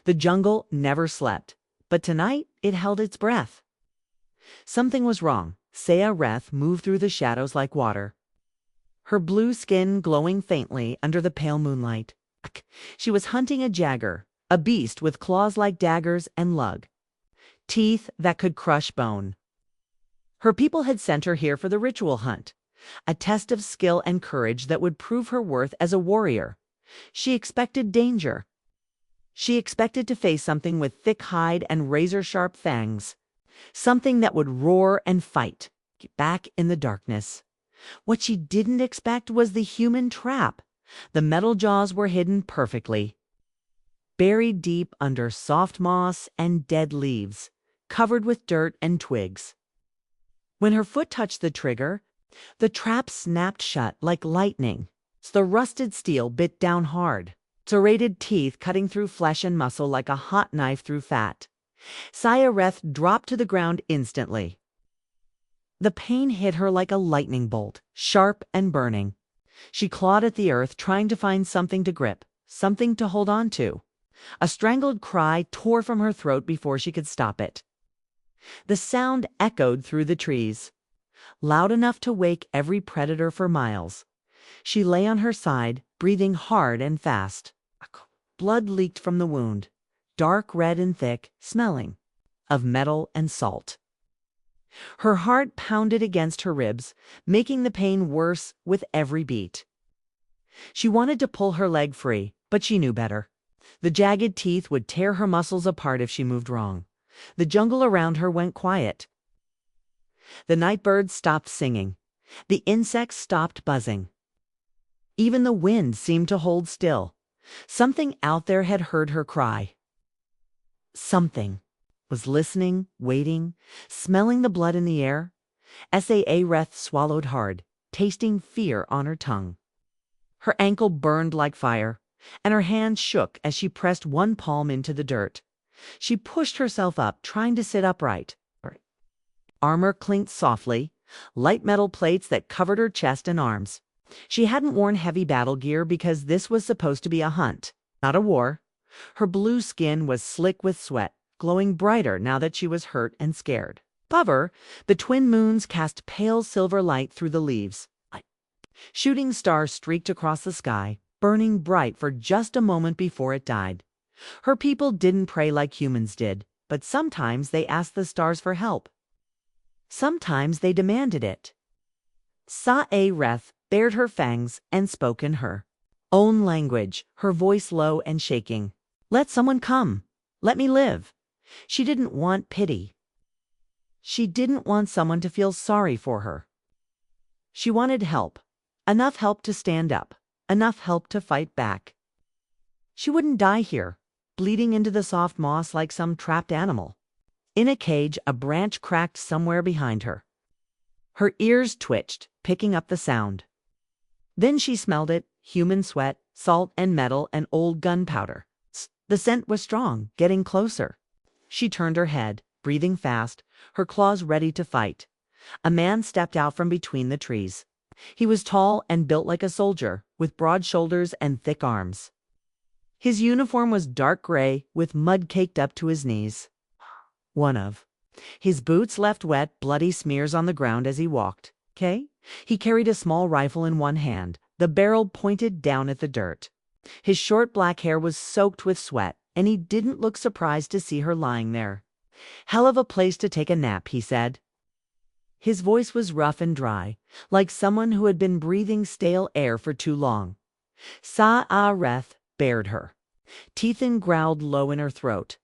The jungle never slept, but tonight it held its breath. Something was wrong. SciFiFantasy moved through the shadows like water, her blue skin glowing faintly under the pale moonlight. She was hunting a jagger, a beast with claws like daggers and teeth that could crush bone. Her people had sent her here for the ritual hunt, a test of skill and courage that would prove her worth as a warrior. She expected danger. She expected to face something with thick hide and razor-sharp fangs, something that would roar and fight back in the darkness. What she didn't expect was the human trap. The metal jaws were hidden perfectly, buried deep under soft moss and dead leaves, covered with dirt and twigs. When her foot touched the trigger, the trap snapped shut like lightning. The rusted steel bit down hard, serrated teeth cutting through flesh and muscle like a hot knife through fat. SciFiFantasy dropped to the ground instantly. The pain hit her like a lightning bolt, sharp and burning. She clawed at the earth, trying to find something to grip, something to hold on to. A strangled cry tore from her throat before she could stop it. The sound echoed through the trees, loud enough to wake every predator for miles. She lay on her side, breathing hard and fast. Blood leaked from the wound, dark red and thick, smelling of metal and salt. Her heart pounded against her ribs, making the pain worse with every beat. She wanted to pull her leg free, but she knew better. The jagged teeth would tear her muscles apart if she moved wrong. The jungle around her went quiet. The night birds stopped singing. The insects stopped buzzing. Even the wind seemed to hold still. Something out there had heard her cry. Something was listening, waiting, smelling the blood in the air. SciFiFantasy swallowed hard, tasting fear on her tongue. Her ankle burned like fire, and her hand shook as she pressed one palm into the dirt. She pushed herself up, trying to sit upright. Armor clinked softly, light metal plates that covered her chest and arms. She hadn't worn heavy battle gear because this was supposed to be a hunt, not a war. Her blue skin was slick with sweat, glowing brighter now that she was hurt and scared. Above her, the twin moons cast pale silver light through the leaves. Shooting stars streaked across the sky, burning bright for just a moment before it died. Her people didn't pray like humans did, but sometimes they asked the stars for help. Sometimes they demanded it. SciFiFantasy bared her fangs and spoke in her own language, her voice low and shaking. Let someone come. Let me live. She didn't want pity. She didn't want someone to feel sorry for her. She wanted help. Enough help to stand up. Enough help to fight back. She wouldn't die here, bleeding into the soft moss like some trapped animal. In a cage, a branch cracked somewhere behind her. Her ears twitched, picking up the sound. Then she smelled it, human sweat, salt and metal and old gunpowder. The scent was strong, getting closer. She turned her head, breathing fast, her claws ready to fight. A man stepped out from between the trees. He was tall and built like a soldier, with broad shoulders and thick arms. His uniform was dark gray, with mud caked up to his knees. His boots left wet, bloody smears on the ground as he walked. He carried a small rifle in one hand, the barrel pointed down at the dirt. His short black hair was soaked with sweat, and he didn't look surprised to see her lying there. Hell of a place to take a nap, he said. His voice was rough and dry, like someone who had been breathing stale air for too long. SciFiFantasy bared her. Teethan growled low in her throat.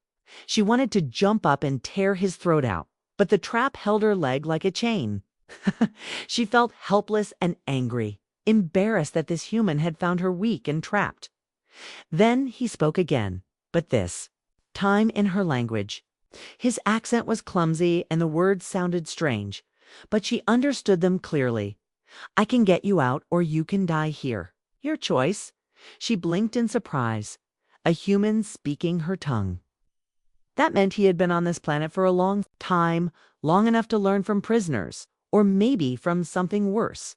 She wanted to jump up and tear his throat out, but the trap held her leg like a chain. She felt helpless and angry, embarrassed that this human had found her weak and trapped. Then he spoke again, but this time in her language. His accent was clumsy and the words sounded strange, but she understood them clearly. I can get you out or you can die here. Your choice. She blinked in surprise. A human speaking her tongue. That meant he had been on this planet for a long time, long enough to learn from prisoners, or maybe from something worse.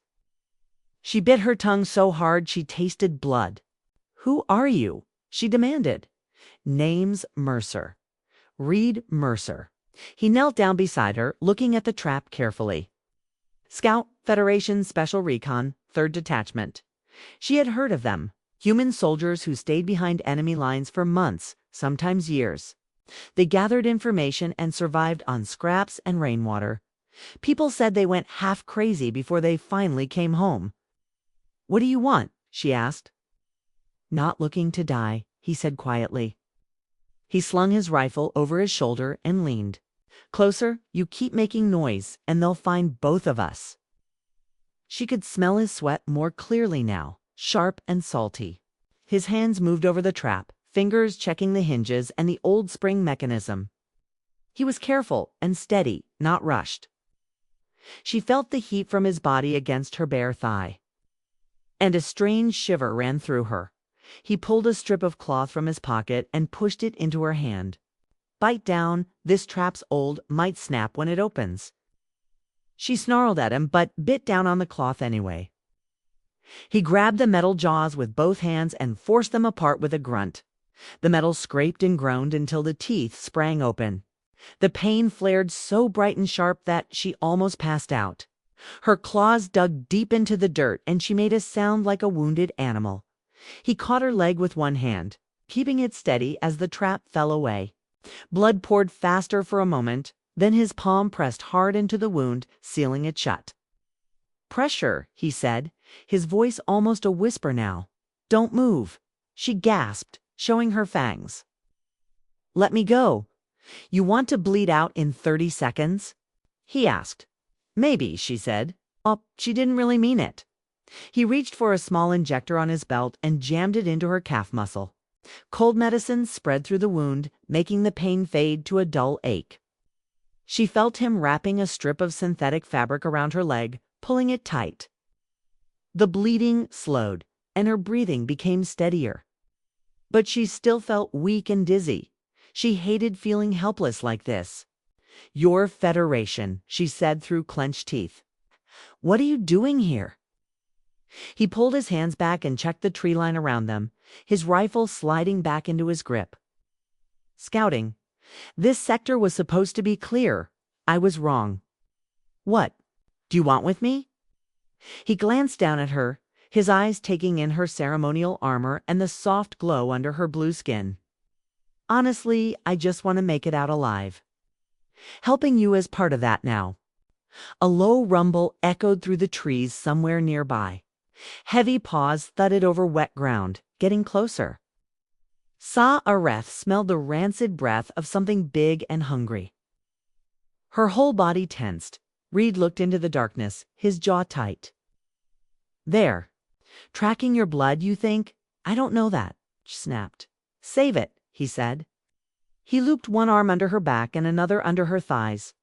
She bit her tongue so hard she tasted blood. Who are you? She demanded. Name's Mercer. Reed Mercer. He knelt down beside her, looking at the trap carefully. Scout, Federation Special Recon, 3rd Detachment. She had heard of them. Human soldiers who stayed behind enemy lines for months, sometimes years. They gathered information and survived on scraps and rainwater. People said they went half crazy before they finally came home. "What do you want?" she asked. "Not looking to die," he said quietly. He slung his rifle over his shoulder and leaned. "Closer, you keep making noise, and they'll find both of us." She could smell his sweat more clearly now, sharp and salty. His hands moved over the trap, fingers checking the hinges and the old spring mechanism. He was careful and steady, not rushed. She felt the heat from his body against her bare thigh. And a strange shiver ran through her. He pulled a strip of cloth from his pocket and pushed it into her hand. "Bite down, this trap's old, might snap when it opens." She snarled at him, but bit down on the cloth anyway. He grabbed the metal jaws with both hands and forced them apart with a grunt. The metal scraped and groaned until the teeth sprang open. The pain flared so bright and sharp that she almost passed out. Her claws dug deep into the dirt, and she made a sound like a wounded animal. He caught her leg with one hand, keeping it steady as the trap fell away. Blood poured faster for a moment, then his palm pressed hard into the wound, sealing it shut. "Pressure," he said, his voice almost a whisper now. "Don't move." She gasped, showing her fangs. "Let me go." "You want to bleed out in 30 seconds?" he asked. "Maybe," she said. She didn't really mean it. He reached for a small injector on his belt and jammed it into her calf muscle. Cold medicine spread through the wound, making the pain fade to a dull ache. She felt him wrapping a strip of synthetic fabric around her leg, pulling it tight. The bleeding slowed, and her breathing became steadier. But she still felt weak and dizzy. She hated feeling helpless like this. "Your Federation," she said through clenched teeth. "What are you doing here?" He pulled his hands back and checked the tree line around them, his rifle sliding back into his grip. "Scouting. This sector was supposed to be clear. I was wrong." "What? Do you want with me?" He glanced down at her, his eyes taking in her ceremonial armor and the soft glow under her blue skin. "Honestly, I just want to make it out alive. Helping you is part of that now." A low rumble echoed through the trees somewhere nearby. Heavy paws thudded over wet ground, getting closer. Sa-Areth smelled the rancid breath of something big and hungry. Her whole body tensed. Reed looked into the darkness, his jaw tight. "There. Tracking your blood, you think? I don't know that," she snapped. "Save it," he said. He looped one arm under her back and another under her thighs.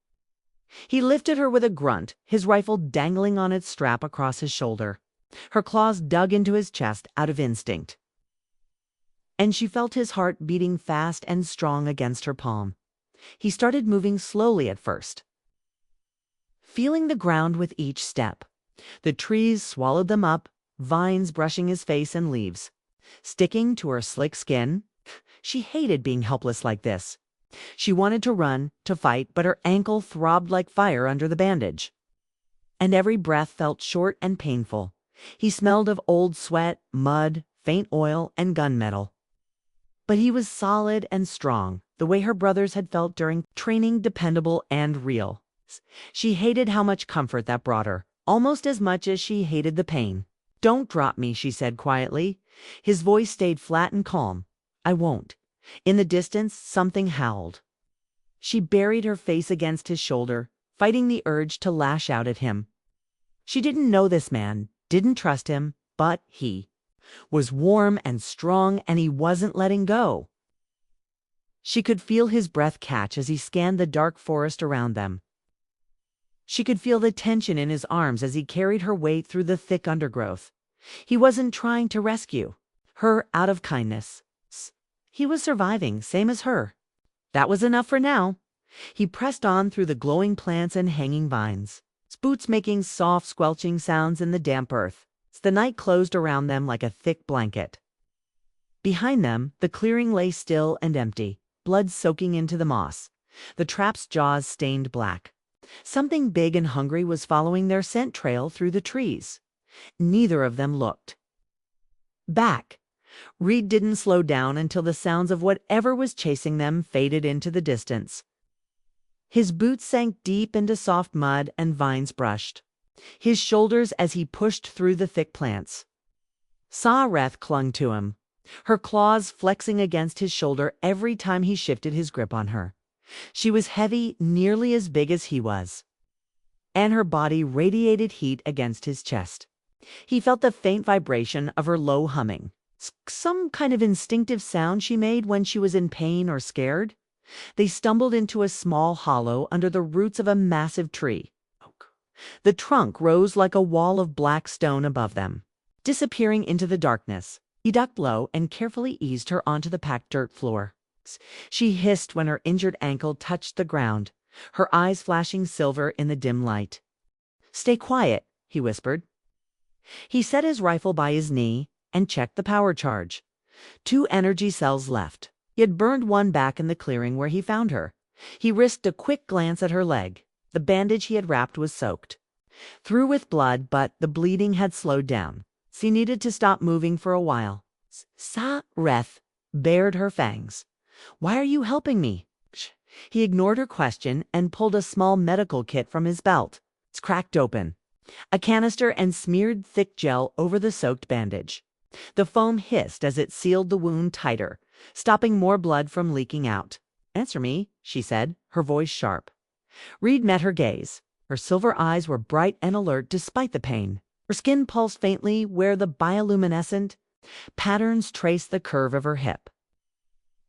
He lifted her with a grunt, his rifle dangling on its strap across his shoulder. Her claws dug into his chest out of instinct. And she felt his heart beating fast and strong against her palm. He started moving slowly at first, feeling the ground with each step. The trees swallowed them up, vines brushing his face and leaves. Sticking to her slick skin. She hated being helpless like this. She wanted to run, to fight, but her ankle throbbed like fire under the bandage. And every breath felt short and painful. He smelled of old sweat, mud, faint oil, and gunmetal. But he was solid and strong, the way her brothers had felt during training, dependable and real. She hated how much comfort that brought her, almost as much as she hated the pain. "Don't drop me," she said quietly. His voice stayed flat and calm. "I won't." In the distance, something howled. She buried her face against his shoulder, fighting the urge to lash out at him. She didn't know this man, didn't trust him, but he was warm and strong, and he wasn't letting go. She could feel his breath catch as he scanned the dark forest around them. She could feel the tension in his arms as he carried her weight through the thick undergrowth. He wasn't trying to rescue her out of kindness. He was surviving, same as her. That was enough for now. He pressed on through the glowing plants and hanging vines, boots making soft squelching sounds in the damp earth. The night closed around them like a thick blanket. Behind them, the clearing lay still and empty, blood soaking into the moss. The trap's jaws stained black. Something big and hungry was following their scent trail through the trees. Neither of them looked back. Reed didn't slow down until the sounds of whatever was chasing them faded into the distance. His boots sank deep into soft mud and vines brushed his shoulders as he pushed through the thick plants. Sa-Reth clung to him, her claws flexing against his shoulder every time he shifted his grip on her. She was heavy, nearly as big as he was, and her body radiated heat against his chest. He felt the faint vibration of her low humming, some kind of instinctive sound she made when she was in pain or scared. They stumbled into a small hollow under the roots of a massive tree. The trunk rose like a wall of black stone above them. Disappearing into the darkness, he ducked low and carefully eased her onto the packed dirt floor. She hissed when her injured ankle touched the ground, her eyes flashing silver in the dim light. "Stay quiet," he whispered. He set his rifle by his knee and checked the power charge. 2 energy cells left. He had burned one back in the clearing where he found her. He risked a quick glance at her leg. The bandage he had wrapped was soaked through with blood, but the bleeding had slowed down. She needed to stop moving for a while. Sa-Reth bared her fangs. "Why are you helping me?" He ignored her question and pulled a small medical kit from his belt. It's cracked open. A canister and smeared thick gel over the soaked bandage. The foam hissed as it sealed the wound tighter, stopping more blood from leaking out. "Answer me," she said, her voice sharp. Reed met her gaze. Her silver eyes were bright and alert despite the pain. Her skin pulsed faintly where the bioluminescent patterns traced the curve of her hip.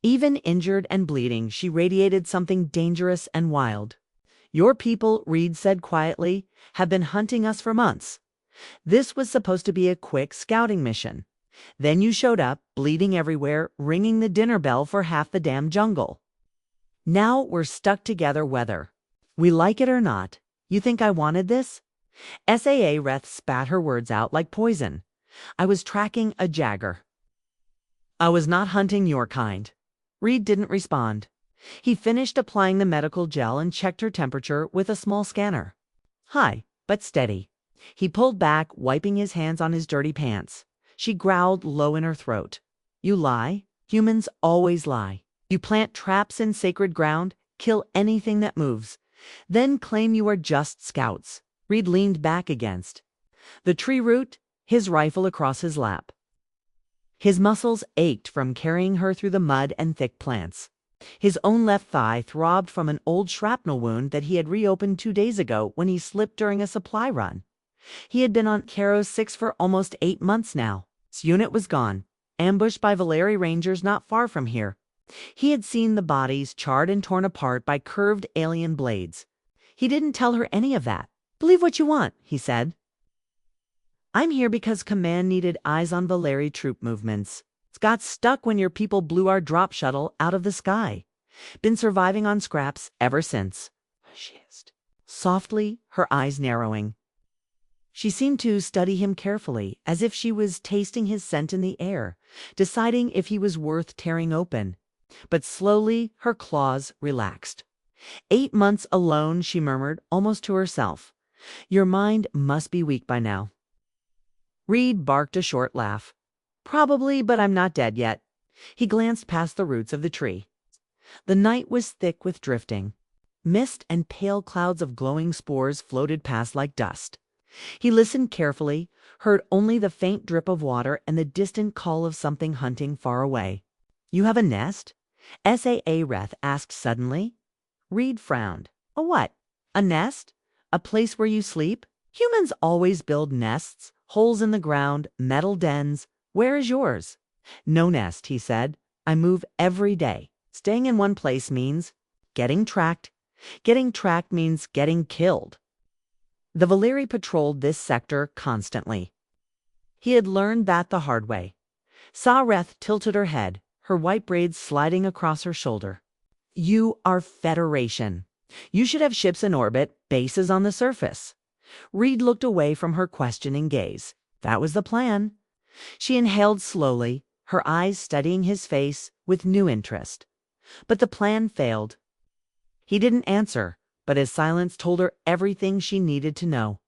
Even injured and bleeding, she radiated something dangerous and wild. "Your people," Reed said quietly, "have been hunting us for months. This was supposed to be a quick scouting mission. Then you showed up, bleeding everywhere, ringing the dinner bell for half the damn jungle. Now we're stuck together whether we like it or not. You think I wanted this?" Sa-Reth spat her words out like poison. "I was tracking a jagger. I was not hunting your kind." Reed didn't respond. He finished applying the medical gel and checked her temperature with a small scanner. High, but steady. He pulled back, wiping his hands on his dirty pants. She growled low in her throat. "You lie. Humans always lie. You plant traps in sacred ground, kill anything that moves, then claim you are just scouts." Reed leaned back against the tree root, his rifle across his lap. His muscles ached from carrying her through the mud and thick plants. His own left thigh throbbed from an old shrapnel wound that he had reopened 2 days ago when he slipped during a supply run. He had been on Caro 6 for almost 8 months now. His unit was gone, ambushed by Valeri Rangers not far from here. He had seen the bodies charred and torn apart by curved alien blades. He didn't tell her any of that. "Believe what you want," he said. "I'm here because Command needed eyes on Valeri troop movements. It's got stuck when your people blew our drop shuttle out of the sky. Been surviving on scraps ever since." She hissed, softly, her eyes narrowing. She seemed to study him carefully, as if she was tasting his scent in the air, deciding if he was worth tearing open. But slowly, her claws relaxed. 8 months alone, she murmured, almost to herself. "Your mind must be weak by now." Reed barked a short laugh. "Probably, but I'm not dead yet." He glanced past the roots of the tree. The night was thick with drifting. Mist and pale clouds of glowing spores floated past like dust. He listened carefully, heard only the faint drip of water and the distant call of something hunting far away. "You have a nest?" Sa-Reth asked suddenly. Reed frowned. "A what? A nest? A place where you sleep? Humans always build nests, holes in the ground, metal dens. Where is yours?" "No nest," he said. "I move every day. Staying in one place means getting tracked. Getting tracked means getting killed." The Valeri patrolled this sector constantly. He had learned that the hard way. Sa-Reth tilted her head, her white braids sliding across her shoulder. "You are Federation. You should have ships in orbit, bases on the surface." Reed looked away from her questioning gaze. That was the plan. She inhaled slowly, her eyes studying his face with new interest. But the plan failed. He didn't answer, but his silence told her everything she needed to know.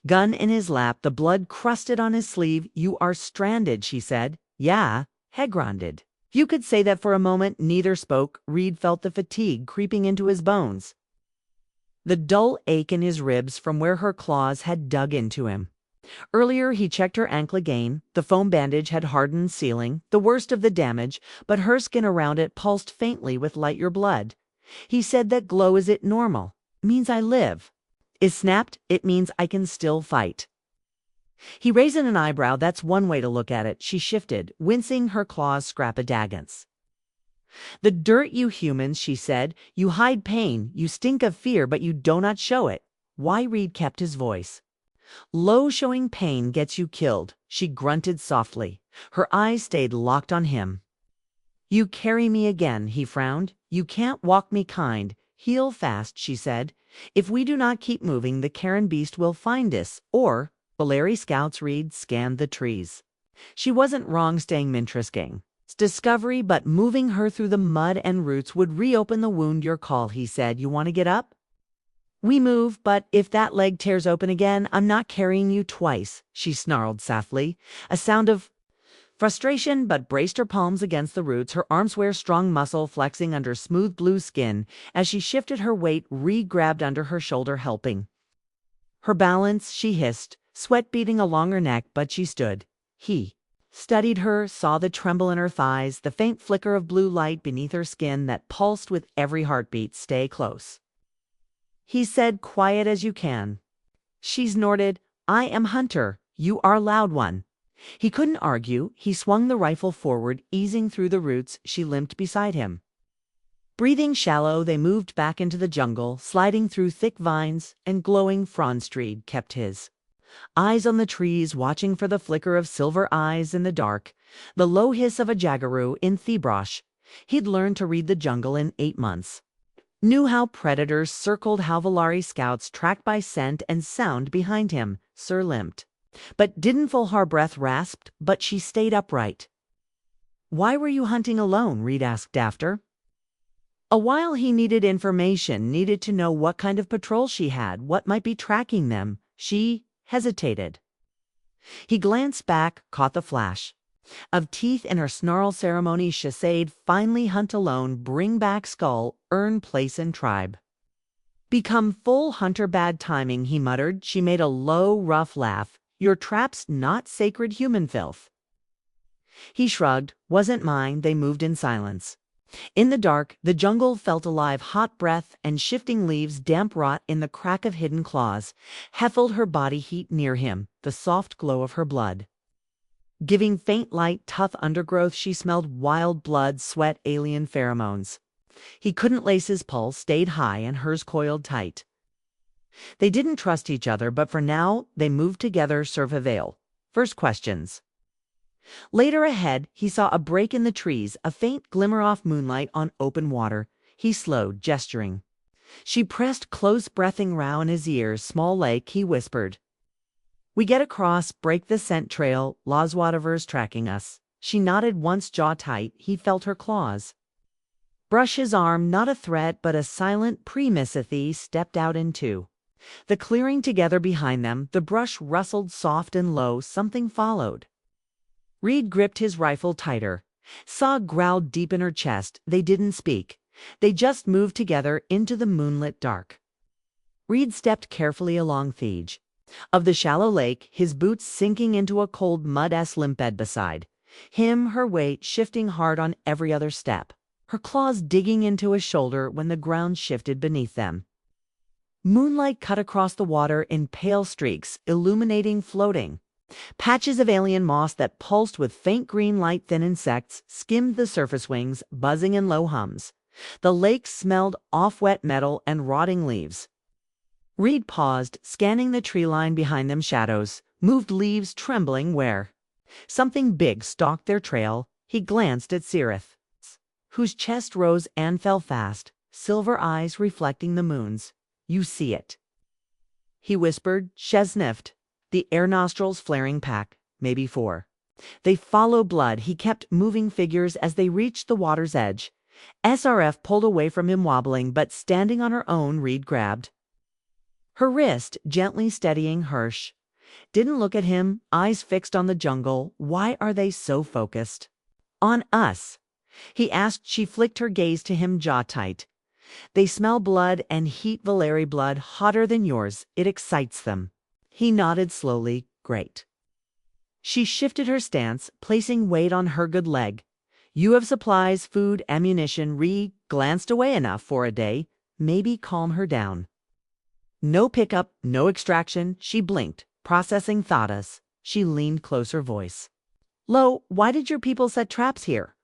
Gun in his lap, the blood crusted on his sleeve. "You are stranded," she said. "Yeah," Heg grunted. You could say that for a moment. Neither spoke. Reed felt the fatigue creeping into his bones, the dull ache in his ribs from where her claws had dug into him. Earlier he checked her ankle again. The foam bandage had hardened sealing, the worst of the damage, but her skin around it pulsed faintly with lighter blood. He said, "That glow, is it normal? Means I live." Is snapped, "It means I can still fight." He raised an eyebrow. "That's one way to look at it." She shifted, wincing, her claws scrap-a-daggance. "The dirt, you humans," she said. "You hide pain, you stink of fear, but you do not show it." Why? Reed kept his voice low. "Showing pain gets you killed," she grunted softly. Her eyes stayed locked on him. "You carry me again," he frowned. "You can't walk me kind. Heal fast," she said. "If we do not keep moving, the Karen beast will find us, or..." Valeri scouts. Reed scanned the trees. She wasn't wrong staying Mintrusking. Discovery, but moving her through the mud and roots would reopen the wound. "Your call," he said. "You want to get up?" "We move, but if that leg tears open again, I'm not carrying you twice," she snarled softly. A sound of frustration, but braced her palms against the roots, her arms were strong muscle flexing under smooth blue skin. As she shifted her weight, Reed grabbed under her shoulder, helping her balance. She hissed, sweat beading along her neck, but she stood. He studied her, saw the tremble in her thighs, the faint flicker of blue light beneath her skin that pulsed with every heartbeat. "Stay close," he said, "quiet as you can." She snorted. "I am Hunter. You are Loud One." He couldn't argue. He swung the rifle forward, easing through the roots. She limped beside him. Breathing shallow, they moved back into the jungle, sliding through thick vines and glowing fronds. Reed kept his eyes on the trees, watching for the flicker of silver eyes in the dark, the low hiss of a jagaroo in Thebrosh. He'd learned to read the jungle in 8 months. Knew how predators circled, how Valari scouts tracked by scent and sound behind him. Sir limped, but didn't full. Her breath rasped, but she stayed upright. "Why were you hunting alone?" Reed asked after a while. He needed information, needed to know what kind of patrol she had, what might be tracking them. She hesitated. He glanced back, caught the flash of teeth in her snarl. "Ceremony," she said. "Finally hunt alone, bring back skull, earn place in tribe. Become full hunter." "Bad timing," he muttered. She made a low, rough laugh. "Your traps not sacred human filth." He shrugged. "Wasn't mine." They moved in silence. In the dark, the jungle felt alive. Hot breath and shifting leaves, damp rot in the crack of hidden claws, heffled her body heat near him, the soft glow of her blood giving faint light. Tough undergrowth. She smelled wild blood, sweat, alien pheromones. He couldn't lace his pulse, stayed high, and hers coiled tight. They didn't trust each other, but for now, they moved together. Survival first. Questions later. Ahead, he saw a break in the trees, a faint glimmer off moonlight on open water. He slowed, gesturing. She pressed close, breathing row in his ears. "Small lake," he whispered. "We get across, break the scent trail. Loswadaver's tracking us." She nodded once, jaw tight. He felt her claws brush his arm. Not a threat, but a silent pre-Misathy stepped out into the clearing together behind them. The brush rustled soft and low. Something followed. Reed gripped his rifle tighter. Saw growled deep in her chest. They didn't speak. They just moved together into the moonlit dark. Reed stepped carefully along the edge of the shallow lake, his boots sinking into a cold mud-ass limped beside him, her weight shifting hard on every other step, her claws digging into his shoulder when the ground shifted beneath them. Moonlight cut across the water in pale streaks, illuminating floating patches of alien moss that pulsed with faint green light. Thin insects skimmed the surface, wings buzzing in low hums. The lake smelled off wet metal and rotting leaves. Reed paused, scanning the tree line behind them. Shadows moved, leaves trembling where something big stalked their trail. He glanced at Sirith, whose chest rose and fell fast, silver eyes reflecting the moons. "You see it," he whispered. She sniffed, the air nostrils flaring. "Pack, maybe 4." They follow blood. He kept moving figures as they reached the water's edge. SRF pulled away from him, wobbling, but standing on her own, Reed grabbed her wrist, gently steadying Hirsch. Didn't look at him, eyes fixed on the jungle. Why are they so focused on us? He asked. She flicked her gaze to him, jaw tight. They smell blood and heat, Valeri, blood hotter than yours. It excites them. He nodded slowly. Great. She shifted her stance, placing weight on her good leg. You have supplies, food, ammunition. Ree glanced away enough for a day. Maybe calm her down. No pickup, no extraction. She blinked, processing thoughts. She leaned closer, voice low. Why did your people set traps here?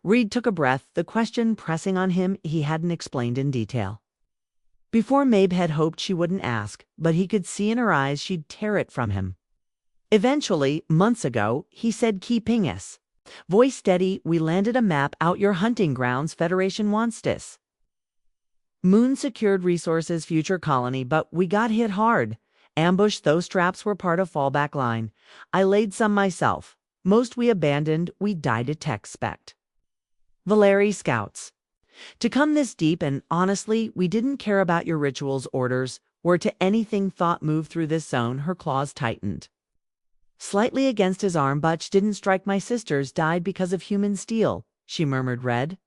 Reed took a breath, the question pressing on him. He hadn't explained in detail. Before, Mabe had hoped she wouldn't ask, but he could see in her eyes she'd tear it from him. Eventually, months ago, he said, keeping us. Voice steady. We landed a map out your hunting grounds. Federation wants this. Moon secured resources, future colony, but we got hit hard. Ambush. Those traps were part of fallback line. I laid some myself. Most we abandoned. We died to tech spect. Valeri, scouts. To come this deep, and honestly, we didn't care about your rituals, orders, or to anything thought move through this zone. Her claws tightened slightly against his arm. Butch didn't strike. My sisters died because of human steel, she murmured. Red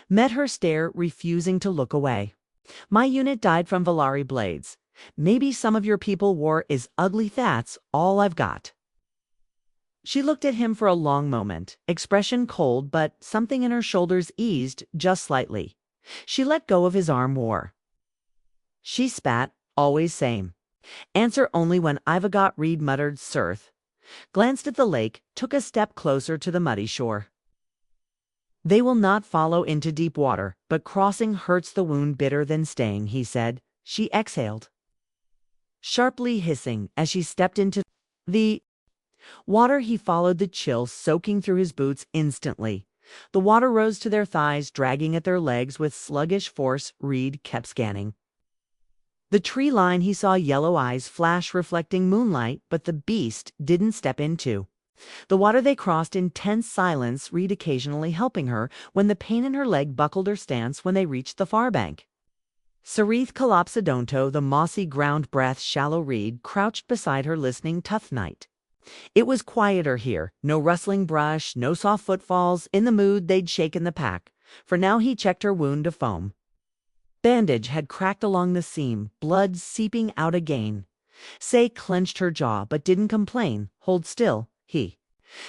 met her stare, refusing to look away. My unit died from Valeri blades. Maybe some of your people war is ugly. That's all I've got. She looked at him for a long moment, expression cold, but something in her shoulders eased just slightly. She let go of his arm. War. She spat. Always same. Answer only when I've got. Reed muttered. Surth glanced at the lake, took a step closer to the muddy shore. They will not follow into deep water, but crossing hurts the wound bitter than staying, he said. She exhaled, sharply hissing, as she stepped into the water. He followed, the chill soaking through his boots instantly. The water rose to their thighs, dragging at their legs with sluggish force. Reed kept scanning the tree line. He saw yellow eyes flash, reflecting moonlight, but the beast didn't step into the water. They crossed in tense silence, Reed occasionally helping her when the pain in her leg buckled her stance. When they reached the far bank, Sarith Collapsodonto, the mossy ground breath shallow. Reed crouched beside her, listening. Tough night. It was quieter here. No rustling brush, no soft footfalls. In the mood they'd shaken the pack. For now he checked her wound. A foam bandage had cracked along the seam, blood seeping out again. Say clenched her jaw, but didn't complain. Hold still, he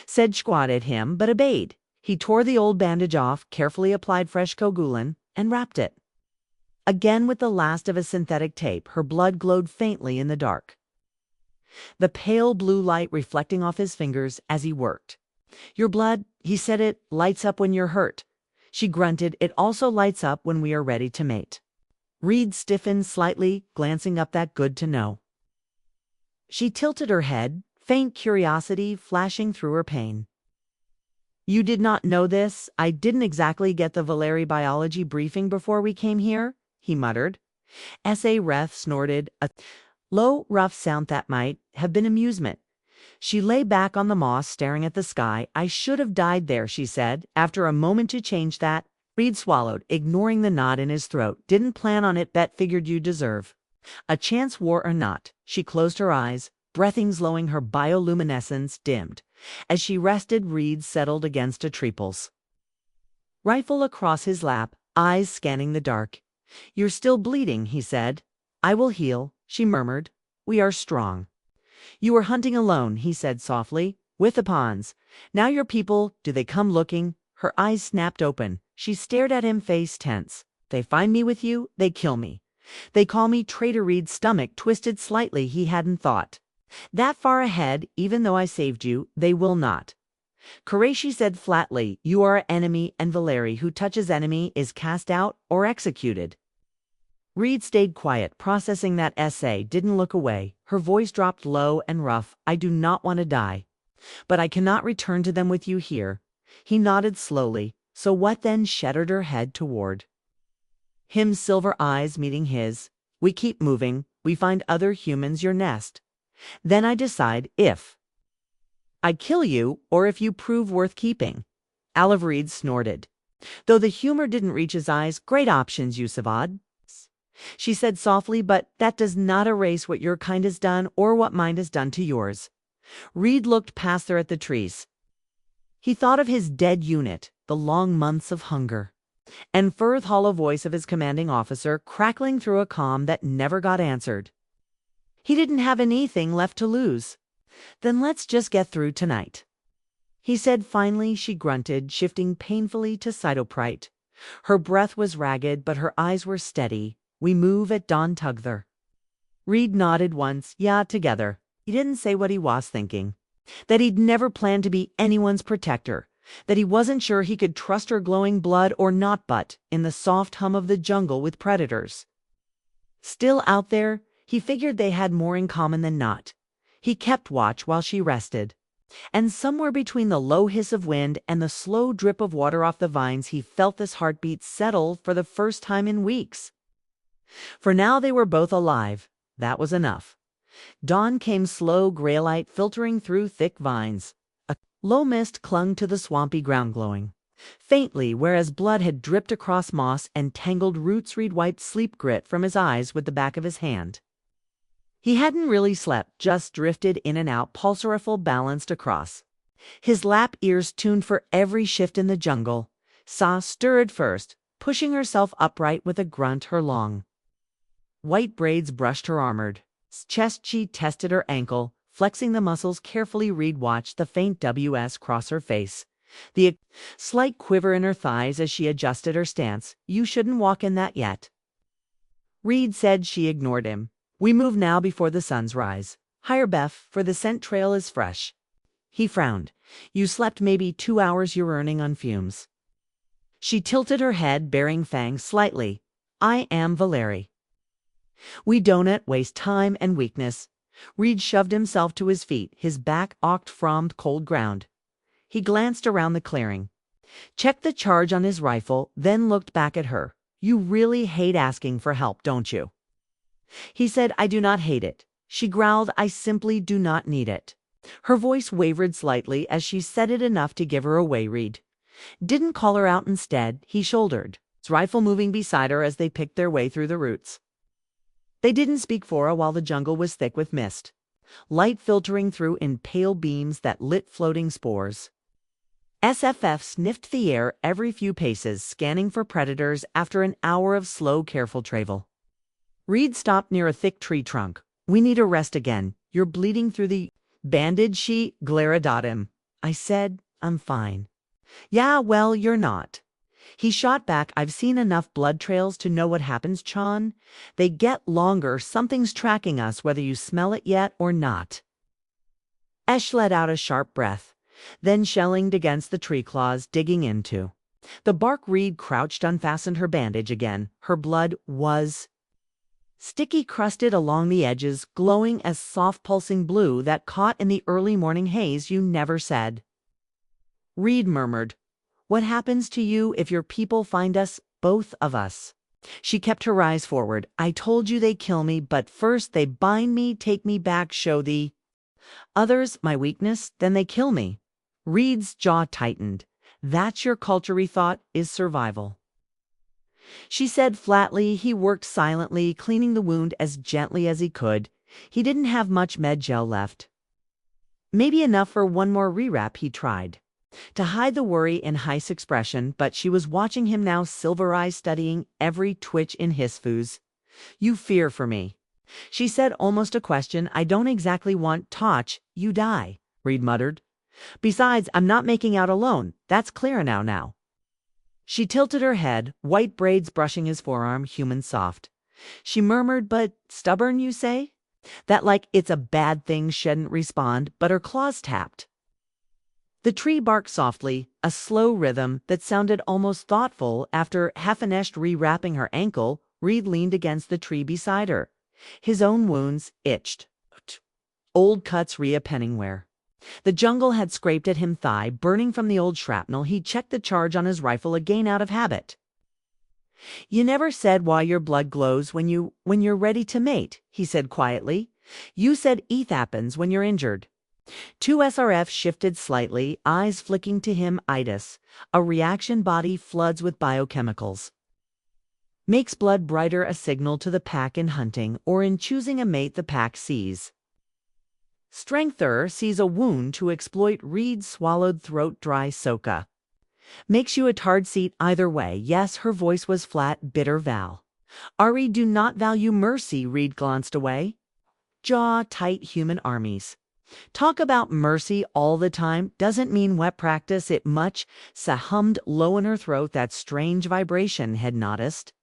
said. Squatted him, but obeyed. He tore the old bandage off, carefully applied fresh coagulin, and wrapped it again with the last of a synthetic tape. Her blood glowed faintly in the dark, the pale blue light reflecting off his fingers as he worked. Your blood, he said, it lights up when you're hurt. She grunted. It also lights up when we are ready to mate. Reed stiffened slightly, glancing up. That good to know. She tilted her head, faint curiosity flashing through her pain. You did not know this? I didn't exactly get the Valeri biology briefing before we came here, he muttered. S.A. Reth snorted, a low, rough sound that might have been amusement. She lay back on the moss, staring at the sky. I should have died there, she said, after a moment to change that. Reed swallowed, ignoring the knot in his throat. Didn't plan on it, bet figured you deserve a chance, war or not. She closed her eyes, breathings lowing. Her bioluminescence dimmed as she rested. Reed settled against a triples rifle across his lap, eyes scanning the dark. You're still bleeding, he said. I will heal, she murmured. We are strong. You were hunting alone, he said softly, with the pawns. Now your people, do they come looking? Her eyes snapped open. She stared at him, face tense. They find me with you, they kill me. They call me traitor. Reed's stomach twisted slightly. He hadn't thought that far ahead. Even though I saved you, they will not. Qureshi said flatly, you are an enemy, and Valeri, who touches enemy, is cast out or executed. Reed stayed quiet, processing that essay. Didn't look away. Her voice dropped low and rough. I do not want to die, but I cannot return to them with you here. He nodded slowly. So what then? Shuddered her head toward him, silver eyes meeting his. We keep moving. We find other humans, your nest. Then I decide if I kill you, or if you prove worth keeping. Olive Reed snorted. Though the humor didn't reach his eyes, great options, Yusavad. She said softly, but that does not erase what your kind has done or what mine has done to yours. Reed looked past her at the trees. He thought of his dead unit, the long months of hunger, and Firth hollow voice of his commanding officer crackling through a calm that never got answered. He didn't have anything left to lose. Then let's just get through tonight, he said finally. She grunted, shifting painfully to cytoprite. Her breath was ragged, but her eyes were steady. We move at dawn, Tugther. Reed nodded once. Yeah, together. He didn't say what he was thinking. That he'd never planned to be anyone's protector. That he wasn't sure he could trust her glowing blood or not, but in the soft hum of the jungle with predators still out there, he figured they had more in common than not. He kept watch while she rested. And somewhere between the low hiss of wind and the slow drip of water off the vines, he felt this heartbeat settle for the first time in weeks. For now they were both alive. That was enough. Dawn came, slow gray light filtering through thick vines. A low mist clung to the swampy ground, glowing faintly, whereas blood had dripped across moss and tangled roots. Reed wiped sleep grit from his eyes with the back of his hand. He hadn't really slept, just drifted in and out, pulse rifle balanced across. His lap ears tuned for every shift in the jungle. Sa stirred first, pushing herself upright with a grunt. Her long white braids brushed her armored chest. She tested her ankle, flexing the muscles carefully. Reed watched the faint WS cross her face, the slight quiver in her thighs as she adjusted her stance. You shouldn't walk in that yet, Reed said. She ignored him. We move now before the sun's rise. Higher, Beth, for the scent trail is fresh. He frowned. You slept maybe 2 hours. You're earning on fumes. She tilted her head, baring fangs slightly. I am Valeri. We don't waste time and weakness. Reed shoved himself to his feet, his back arched from cold ground. He glanced around the clearing, checked the charge on his rifle, then looked back at her. You really hate asking for help, don't you? He said. I do not hate it. She growled. I simply do not need it. Her voice wavered slightly as she said it, enough to give her away. Reed didn't call her out. Instead, he shouldered his rifle, moving beside her as they picked their way through the roots. They didn't speak for a while. The jungle was thick with mist, light filtering through in pale beams that lit floating spores. SFF sniffed the air every few paces, scanning for predators. After an hour of slow, careful travel, Reed stopped near a thick tree trunk. We need a rest again. You're bleeding through the bandage. She glared at him. I said, I'm fine. Yeah, well, you're not. He shot back. I've seen enough blood trails to know what happens, Chan. They get longer. Something's tracking us, whether you smell it yet or not. Esh let out a sharp breath, then shellinged against the tree claws, digging into the bark. Reed crouched, unfastened her bandage again. Her blood was sticky, crusted along the edges, glowing as soft pulsing blue that caught in the early morning haze. You never said. Reed murmured. What happens to you if your people find us, both of us? She kept her eyes forward. I told you they kill me, but first they bind me, take me back, show the others my weakness, then they kill me. Reed's jaw tightened. That's your culture, he thought, is survival. She said flatly. He worked silently, cleaning the wound as gently as he could. He didn't have much med gel left. Maybe enough for one more rewrap. He tried to hide the worry in Heist's expression, but she was watching him now, silver eyes studying every twitch in his foos. You fear for me, she said, almost a question. I don't exactly want Toch. You die, Reed muttered. Besides, I'm not making out alone. That's clear now. She tilted her head, white braids brushing his forearm, human soft. She murmured, but stubborn, you say? That like it's a bad thing. Shouldn't respond, but her claws tapped. The tree barked softly, a slow rhythm that sounded almost thoughtful. After half-finished rewrapping her ankle, Reed leaned against the tree beside her. His own wounds itched. Old cuts reappearing. The jungle had scraped at him, thigh burning from the old shrapnel. He checked the charge on his rifle again, out of habit. You never said why your blood glows when you're ready to mate, he said quietly. You said ETH happens when you're injured. Two SRF shifted slightly, eyes flicking to him itis. A reaction body floods with biochemicals. Makes blood brighter, a signal to the pack in hunting or in choosing a mate the pack sees. Strengther sees a wound to exploit Reed swallowed throat dry soka. Makes you a tard seat either way. Yes, her voice was flat, bitter Val. Ari do not value mercy, Reed glanced away. Jaw tight human armies. Talk about mercy all the time doesn't mean wet practice it much. Sa hummed low in her throat, that strange vibration had noticed.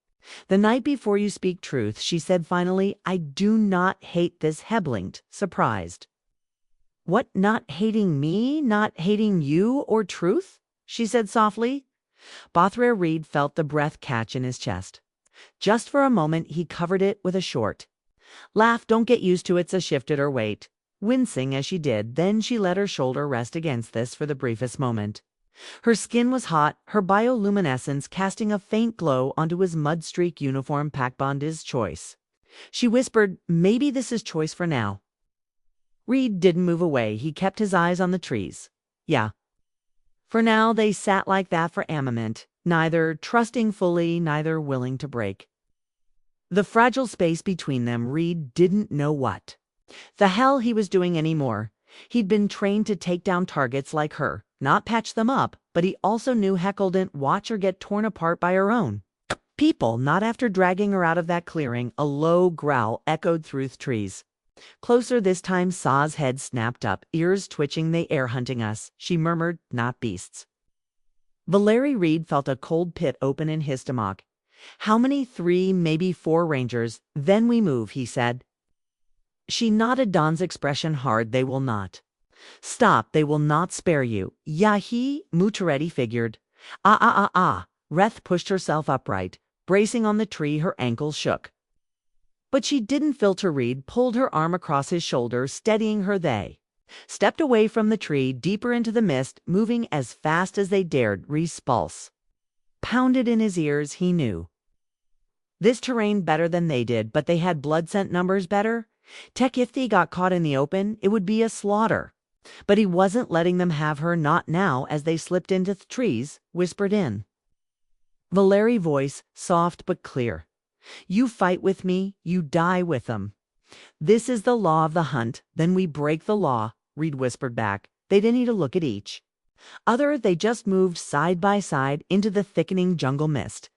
The night before you speak truth, she said finally, I do not hate this Heblinked, surprised. What, not hating me, not hating you or truth? She said softly. Bothra Reed felt the breath catch in his chest. Just for a moment he covered it with a short laugh. Don't get used to it's a shifted her weight. Wincing as she did, then she let her shoulder rest against this for the briefest moment. Her skin was hot, her bioluminescence casting a faint glow onto his mud-streak uniform. Packbond is choice. She whispered, maybe this is choice for now. Reed didn't move away. He kept his eyes on the trees. Yeah. For now, they sat like that for a moment, neither trusting fully, neither willing to break. The fragile space between them, Reed didn't know what the hell he was doing anymore. He'd been trained to take down targets like her, not patch them up, but he also knew Heckle didn't watch her get torn apart by her own people, not after dragging her out of that clearing. A low growl echoed through the trees. Closer this time. Saw's head snapped up, ears twitching. They air hunting us, she murmured, not beasts. Valeri Reed felt a cold pit open in his stomach. How many? 3, maybe 4 rangers. Then we move, he said. She nodded. Don's expression hard. They will not stop. They will not spare you. Yahi, Mutaretti figured. Reth pushed herself upright, bracing on the tree. Her ankles shook. But she didn't filter. Reed pulled her arm across his shoulder, steadying her. They stepped away from the tree, deeper into the mist, moving as fast as they dared. Repulse pounded in his ears. He knew this terrain better than they did, but they had blood scent numbers better. Tech, if they got caught in the open, it would be a slaughter. But he wasn't letting them have her, not now. As they slipped into the trees, whispered in Valeri voice, soft but clear. You fight with me, you die with them. This is the law of the hunt. Then we break the law, Reed whispered back. They didn't need to look at each other. They just moved side by side into the thickening jungle mist.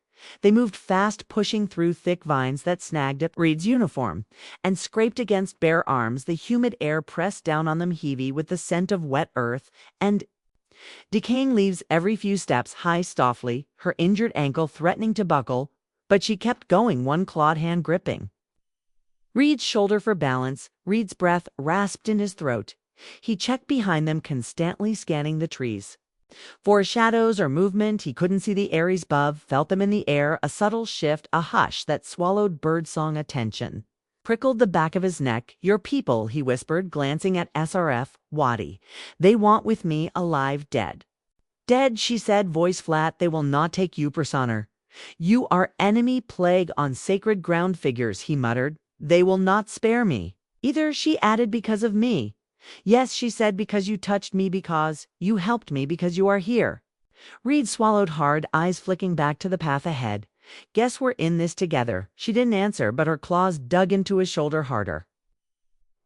They moved fast, pushing through thick vines that snagged at Reed's uniform and scraped against bare arms. The humid air pressed down on them, heavy with the scent of wet earth and decaying leaves. Every few steps, High softly, her injured ankle threatening to buckle, but she kept going, one clawed hand gripping Reed's shoulder for balance. Reed's breath rasped in his throat. He checked behind them, constantly scanning the trees for shadows or movement. He couldn't see the Aries above, felt them in the air. A subtle shift, a hush that swallowed birdsong attention prickled the back of his neck. Your people, he whispered, glancing at SRF, Wadi. They want with me, alive, dead. Dead, she said, voice flat. They will not take you, Personer. You are enemy plague on sacred ground. Figures, he muttered. They will not spare me. Either, she added, because of me. Yes, she said, because you touched me, because you helped me, because you are here. Reed swallowed hard, eyes flicking back to the path ahead. Guess we're in this together. She didn't answer, but her claws dug into his shoulder harder.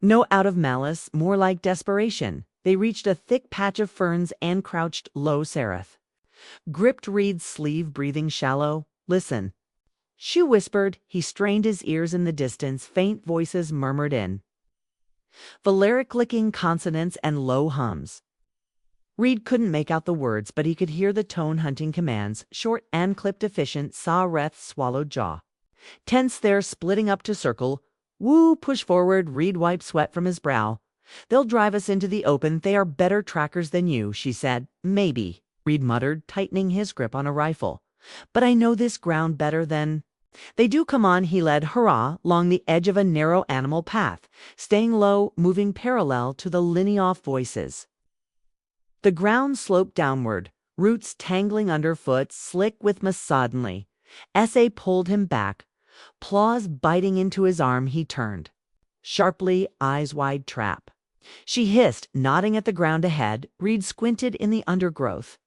No out of malice, more like desperation. They reached a thick patch of ferns and crouched low. Seraph gripped Reed's sleeve, breathing shallow. Listen, she whispered. He strained his ears. In the distance, faint voices murmured in Valeric, licking consonants and low hums. Reed couldn't make out the words, but he could hear the tone. Hunting commands, short and clipped, efficient. Saw Reth's swallowed jaw tense there, splitting up to circle. Woo, push forward. Reed wiped sweat from his brow. They'll drive us into the open. They are better trackers than you, she said. Maybe, Reed muttered, tightening his grip on a rifle. But I know this ground better than they do. Come on, he led. Hurrah, along the edge of a narrow animal path, staying low, moving parallel to the linear voices. The ground sloped downward, roots tangling underfoot, slick with moss. Suddenly, S.A. pulled him back, claws biting into his arm. He turned sharply, eyes wide. Trap. She hissed, nodding at the ground ahead. Reed squinted in the undergrowth.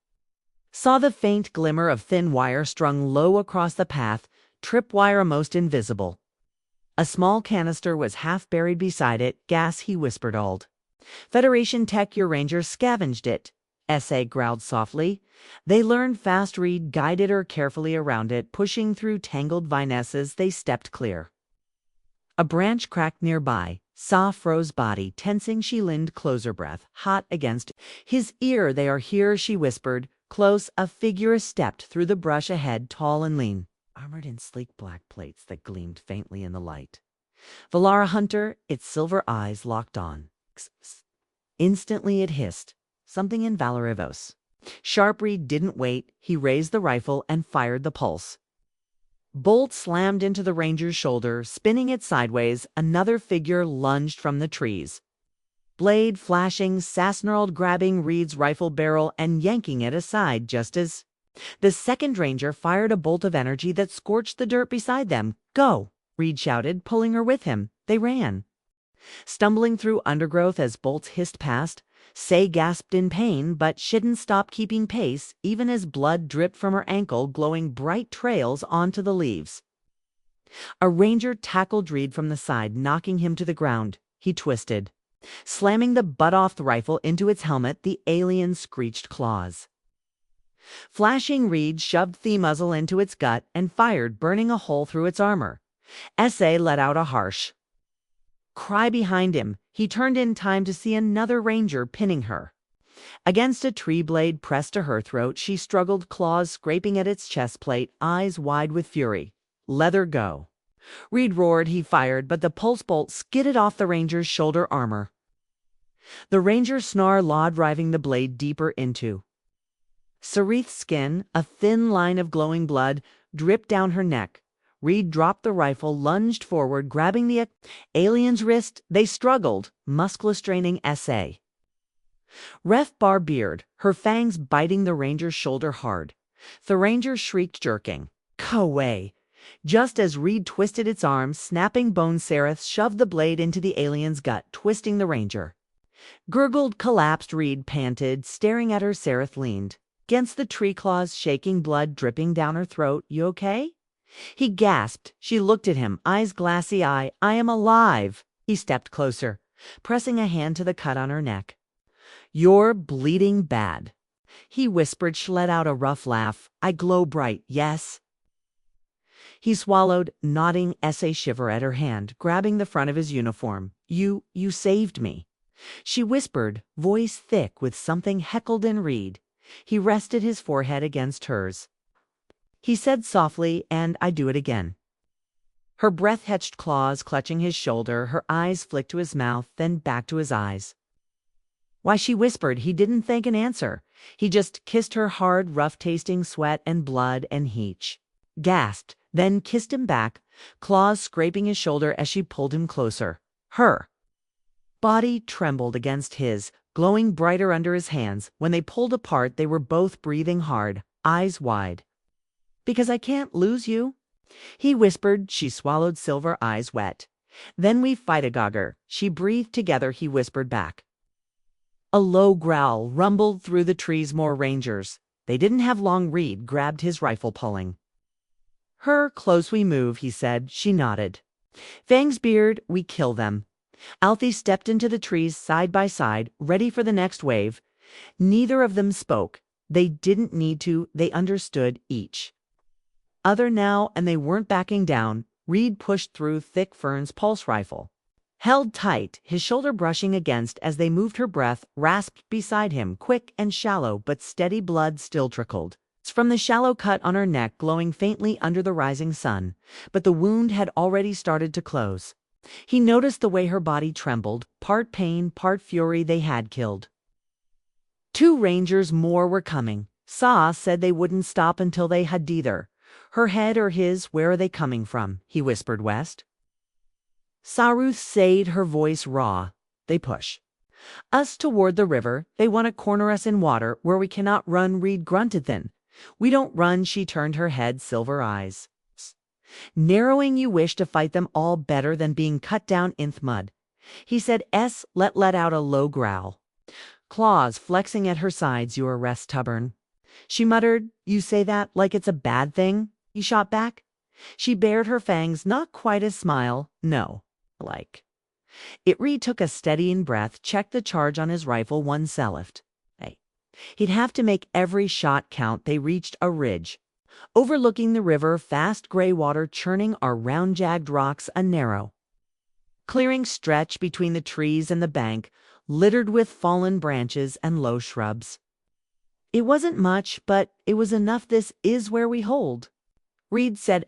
Saw the faint glimmer of thin wire strung low across the path, tripwire most invisible. A small canister was half buried beside it. Gas, he whispered. Old Federation tech, your rangers scavenged it. S.A. growled softly. They learned fast. Reed guided her carefully around it, pushing through tangled vinesses. They stepped clear. A branch cracked nearby. Saw froze body, tensing. She leaned closer, breath hot against his ear. They are here, she whispered. Close, a figure stepped through the brush ahead, tall and lean, armored in sleek black plates that gleamed faintly in the light. Valara Hunter, its silver eyes locked on. Instantly it hissed, something in Valarivos. Sharp. Reed didn't wait. He raised the rifle and fired the pulse. Bolt slammed into the ranger's shoulder, spinning it sideways. Another figure lunged from the trees. Blade flashing, Sasnarld grabbing Reed's rifle barrel and yanking it aside just as the second ranger fired a bolt of energy that scorched the dirt beside them. Go, Reed shouted, pulling her with him. They ran. Stumbling through undergrowth as bolts hissed past, Say gasped in pain, but she didn't stop keeping pace, even as blood dripped from her ankle, glowing bright trails onto the leaves. A ranger tackled Reed from the side, knocking him to the ground. He twisted, slamming the butt off the rifle into its helmet. The alien screeched claws. Flashing, Reed shoved the muzzle into its gut and fired, burning a hole through its armor. S.A. let out a harsh cry behind him. He turned in time to see another ranger pinning her against a tree. Blade pressed to her throat. She struggled, claws scraping at its chest plate, eyes wide with fury. Let go. Reed roared. He fired, but the pulse bolt skidded off the ranger's shoulder armor. The ranger snarl lawed, driving the blade deeper into Sarith's skin. A thin line of glowing blood dripped down her neck. Reed dropped the rifle, lunged forward, grabbing the alien's wrist. They struggled, muscle straining. S.A. Ref barbeared, her fangs biting the ranger's shoulder hard. The ranger shrieked, jerking. Go away. Just as Reed twisted its arm, snapping bone, Sarith shoved the blade into the alien's gut, twisting the ranger. Gurgled, collapsed. Reed panted, staring at her. Sarith leaned against the tree, claws shaking, blood dripping down her throat. You okay? He gasped. She looked at him, eyes glassy. I am alive. He stepped closer, pressing a hand to the cut on her neck. You're bleeding bad, he whispered. She let out a rough laugh. I glow bright, yes? He swallowed, nodding. S.A. shiver at her hand, grabbing the front of his uniform. You saved me, she whispered, voice thick with something heckled in. Reed. He rested his forehead against hers. He said softly, and I do it again. Her breath-hetched claws clutching his shoulder, her eyes flicked to his mouth, then back to his eyes. Why, she whispered. He didn't think an answer. He just kissed her hard, rough-tasting sweat and blood and heat. Gasped, then kissed him back, claws scraping his shoulder as she pulled him closer. Her body trembled against his, glowing brighter under his hands. When they pulled apart, they were both breathing hard, eyes wide. Because I can't lose you, he whispered. She swallowed, silver eyes wet. Then we fight a gogger. She breathed together. He whispered back. A low growl rumbled through the trees. More rangers. They didn't have long. Reed grabbed his rifle, pulling her close. We move, he said. She nodded. Fang's beard, we kill them. Althea stepped into the trees side by side, ready for the next wave. Neither of them spoke. They didn't need to. They understood each other now, and they weren't backing down. Reed pushed through thick ferns, pulse rifle held tight, his shoulder brushing against as they moved. Her breath rasped beside him, quick and shallow, but steady. Blood still trickled from the shallow cut on her neck, glowing faintly under the rising sun, but the wound had already started to close. He noticed the way her body trembled, part pain, part fury. They had killed 2 rangers more. Were coming. Sa said they wouldn't stop until they had either her head or his. Where are they coming from? He whispered. West. Saruth said, her voice raw. They push us toward the river. They want to corner us in water where we cannot run. Reed grunted. Then we don't run. She turned her head, silver eyes narrowing. You wish to fight them all better than being cut down in the mud. He said let out a low growl. Claws flexing at her sides, you are rest stubborn. She muttered, you say that like it's a bad thing? He shot back. She bared her fangs, not quite a smile, no, like. It took a steadying breath, checked the charge on his rifle, one seleft. Hey. He'd have to make every shot count. They reached a ridge. Overlooking the river, fast gray water churning our round-jagged rocks, a narrow clearing stretch between the trees and the bank, littered with fallen branches and low shrubs. It wasn't much, but it was enough. This is where we hold. Reed said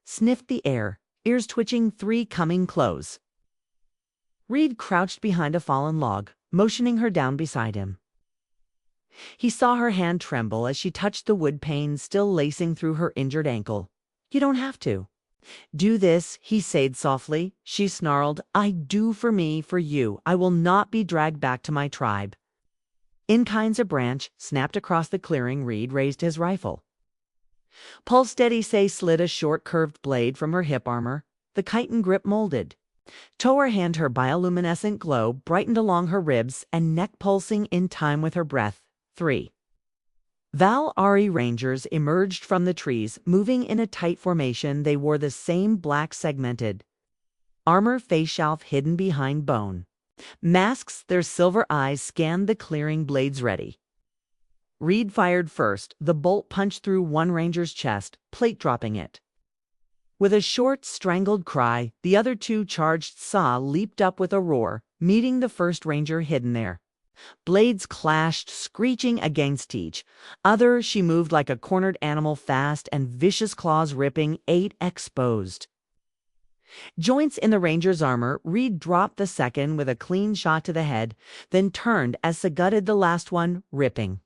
sniffed the air, ears twitching, three coming close. Reed crouched behind a fallen log, motioning her down beside him. He saw her hand tremble as she touched the wood pane still lacing through her injured ankle. You don't have to. Do this, he said softly. She snarled, I do for me, for you. I will not be dragged back to my tribe. In kinds a branch snapped across the clearing. Reed raised his rifle. Pull steady, Say slid a short curved blade from her hip armor. The chitin grip molded. To her hand, her bioluminescent glow brightened along her ribs and neck, pulsing in time with her breath. 3. Val-Ari Rangers emerged from the trees, moving in a tight formation. They wore the same black segmented armor, face shelf hidden behind bone masks. Their silver eyes scanned the clearing, blades ready. Reed fired first. The bolt punched through one ranger's chest, plate dropping it. With a short, strangled cry, the other two charged. Saw leaped up with a roar, meeting the first ranger hidden there. Blades clashed, screeching against each other. She moved like a cornered animal, fast and vicious, claws ripping. 8 exposed joints in the ranger's armor. Reed dropped the second with a clean shot to the head, then turned as Sa gutted the last one, ripping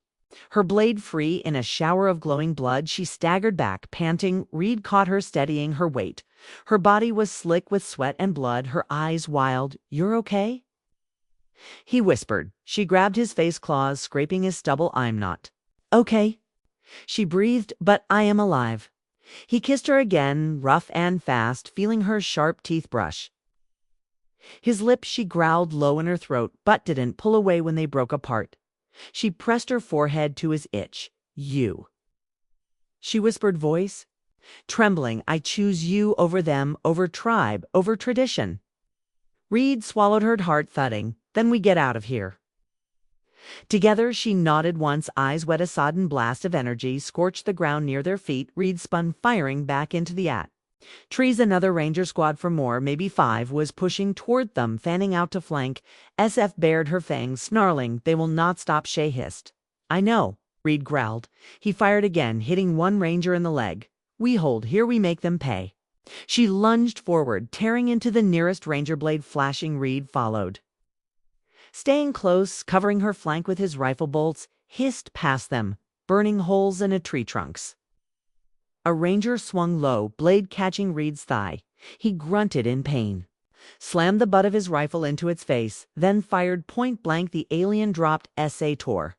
her blade free. In a shower of glowing blood, she staggered back, panting. Reed caught her, steadying her weight. Her body was slick with sweat and blood, her eyes wild. You're okay? He whispered. She grabbed his face, claws scraping his stubble. I'm not okay, she breathed, but I am alive. He kissed her again, rough and fast, feeling her sharp teeth brush his lips. She growled low in her throat, but didn't pull away when they broke apart. She pressed her forehead to his itch. You, she whispered, voice trembling. I choose you over them, over tribe, over tradition. Reed swallowed, her heart thudding. Then we get out of here. Together, she nodded once, eyes wet. A sodden blast of energy scorched the ground near their feet. Reed spun, firing back into the trees. Another ranger squad, for more, maybe 5, was pushing toward them, fanning out to flank. SF bared her fangs, snarling. They will not stop, Shay hissed. I know, Reed growled. He fired again, hitting one ranger in the leg. We hold here, we make them pay. She lunged forward, tearing into the nearest ranger, blade flashing. Reed followed, staying close, covering her flank with his rifle. Bolts hissed past them, burning holes in a tree trunks. A ranger swung low, blade catching Reed's thigh. He grunted in pain, slammed the butt of his rifle into its face, then fired point blank. The alien dropped. SA tore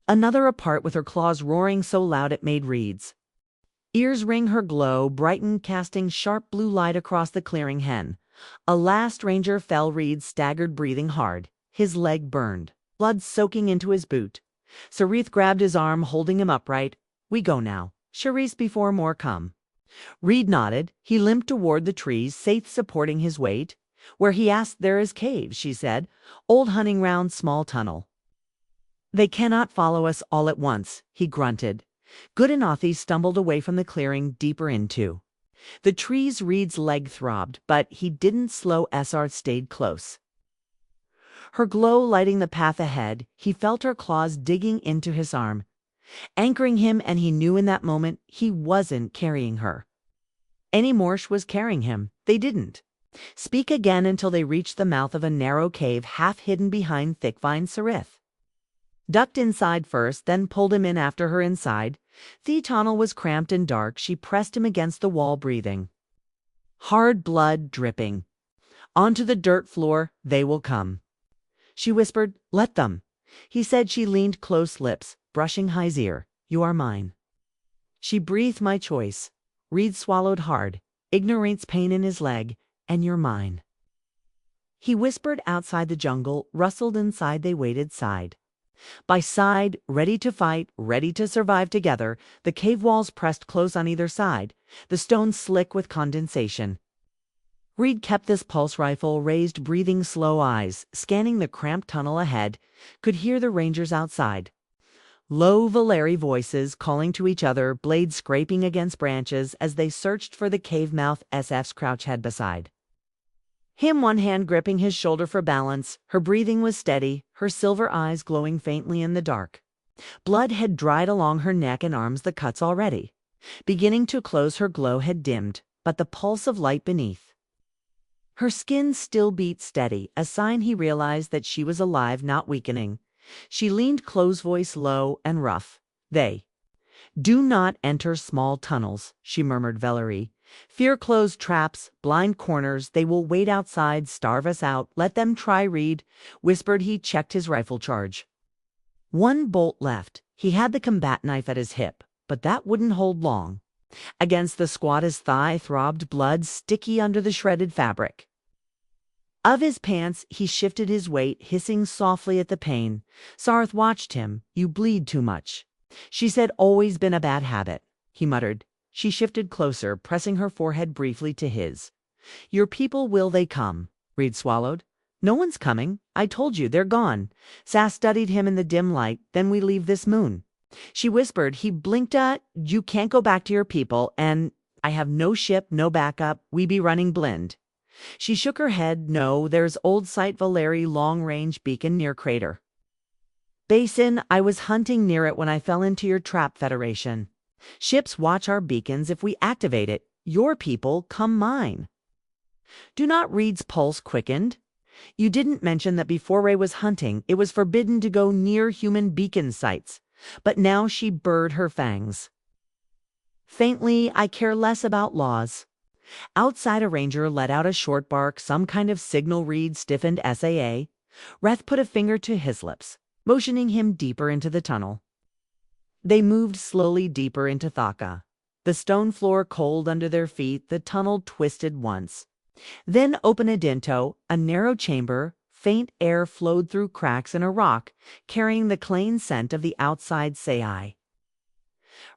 another apart with her claws, roaring so loud it made Reed's ears ring. Her glow brightened, casting sharp blue light across the clearing. Hen. A last ranger fell. Reed staggered, breathing hard. His leg burned, blood soaking into his boot. Sarith grabbed his arm, holding him upright. We go now, Charisse, before more come. Reed nodded. He limped toward the trees, Saith supporting his weight. Where, he asked. There is caves, she said. Old hunting ground, small tunnel. They cannot follow us all at once, he grunted. Goodenothi stumbled away from the clearing, deeper into the trees. Reed's leg throbbed, but he didn't slow. SR stayed close, her glow lighting the path ahead. He felt her claws digging into his arm, anchoring him, and he knew in that moment he wasn't carrying her anymore. She was carrying him. They didn't speak again until they reached the mouth of a narrow cave, half hidden behind thick vines. Sarith ducked inside first, then pulled him in after her. Inside, the tunnel was cramped and dark. She pressed him against the wall, breathing hard, blood dripping onto the dirt floor. They will come, she whispered. Let them, he said. She leaned close, lips brushing High's ear. You are mine, she breathed. My choice. Reed swallowed hard, ignorates pain in his leg. And you're mine. He whispered outside the jungle, rustled inside, they waited side by side, ready to fight, ready to survive together. The cave walls pressed close on either side, the stones slick with condensation. Reed kept this pulse rifle raised, breathing, slow eyes, scanning the cramped tunnel ahead, could hear the rangers outside. Low Valeri voices calling to each other, blades scraping against branches as they searched for the cave mouth. SF's crouch head beside him, one hand gripping his shoulder for balance. Her breathing was steady, her silver eyes glowing faintly in the dark. Blood had dried along her neck and arms, the cuts already beginning to close. Her glow had dimmed, but the pulse of light beneath her skin still beat steady, a sign he realized that she was alive, not weakening. She leaned close, voice low and rough. "They do not enter small tunnels," she murmured. "Valerie. Fear closed traps, blind corners. They will wait outside, starve us out. Let them try." Reed whispered. He checked his rifle charge. One bolt left. He had the combat knife at his hip, but that wouldn't hold long. Against the squat, his thigh throbbed, blood sticky under the shredded fabric of his pants. He shifted his weight, hissing softly at the pain. Sarth watched him. "You bleed too much," she said. "Always been a bad habit," he muttered. She shifted closer, pressing her forehead briefly to his. "Your people, will they come?" Reed swallowed. "No one's coming. I told you, they're gone." Sass studied him in the dim light. "Then we leave this moon," she whispered. He blinked. You can't go back to your people, and I have no ship, no backup. We be running blind." She shook her head. "No, there's old site Valeri long-range beacon near crater basin. I was hunting near it when I fell into your trap. Federation ships watch our beacons. If we activate it, your people come mine." "Do not." Reed's pulse quickened. "You didn't mention that before Ray was hunting, it was forbidden to go near human beacon sites." But now she burred her fangs. Faintly, "I care less about laws." Outside, a ranger let out a short bark, some kind of signal. Reed stiffened. "SAA." Reth put a finger to his lips, motioning him deeper into the tunnel. They moved slowly deeper into Thaka, the stone floor cold under their feet. The tunnel twisted once, then opened. A narrow chamber. Faint air flowed through cracks in a rock, carrying the clayey scent of the outside. "Sai."